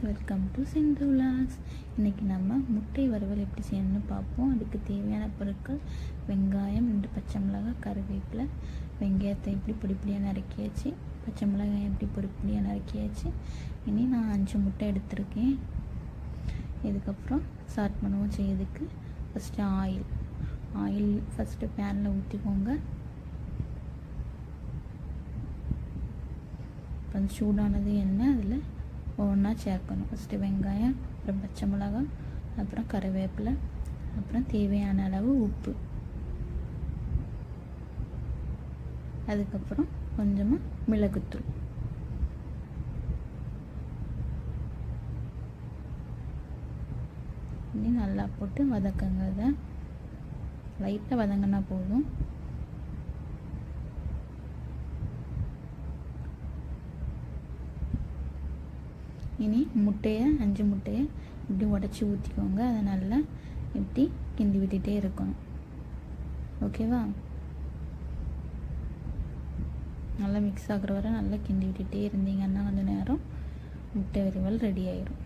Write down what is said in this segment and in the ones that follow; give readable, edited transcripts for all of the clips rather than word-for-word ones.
Welcome to Sindhu vlogs. இன்றைக்கி நம்ம முட்டை வறுவல் எப்படி செய்யணும்னு பார்ப்போம். அதுக்கு தேவையான பொருட்கள்: வெங்காயம், 2 பச்சை மிளகாய், கருவேப்பிலை. வெங்காயத்தை எப்படி பொடிப்பொடியாக நறுக்கியாச்சு, பச்சை மிளகாய் எப்படி பொடிப்பொடியாக நறுக்கியாச்சு. இனி நான் 5 முட்டை எடுத்திருக்கேன். இதுக்கப்புறம் ஸ்டார்ட் பண்ணுவோம் செய்யறதுக்கு. ஃபஸ்ட்டு ஆயில் ஃபஸ்ட்டு பேனில் ஊற்றிக்கோங்க. இப்போ சூடானது எண்ணெய், அதில் ஒவ்வொன்றா சேர்க்கணும். ஃபஸ்ட்டு வெங்காயம், அப்புறம் பச்சை மிளகாய், அப்புறம் கருவேப்பிலை, அப்புறம் தேவையான அளவு உப்பு, அதுக்கப்புறம் கொஞ்சமாக மிளகுத்தூள். இனி நல்லா போட்டு வதக்குங்க. அதை லைட்டாக வதங்கினா போதும். இனி 5 முட்டையை இப்படி உடச்சி ஊற்றிக்கோங்க. அதை நல்லா இப்படி கிண்டி விட்டுட்டே இருக்கணும். ஓகேவா? நல்லா மிக்ஸ் ஆகிற வரை நல்லா கிண்டி விட்டுட்டே இருந்தீங்கன்னா கொஞ்சம் நேரம் முட்டை வறுவல் ரெடி ஆயிடும்.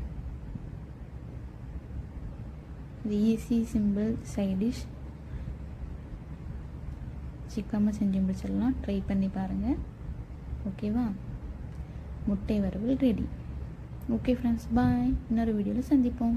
இது ஈஸி சிம்பிள் சைட் டிஷ். சீக்கிரமாக செஞ்சு முடிச்சிடலாம். ட்ரை பண்ணி பாருங்கள். ஓகேவா? முட்டை வறுவல் ரெடி. ஓகே ஃப்ரெண்ட்ஸ், பாய். இன்னொரு வீடியோவில் சந்திப்போம்.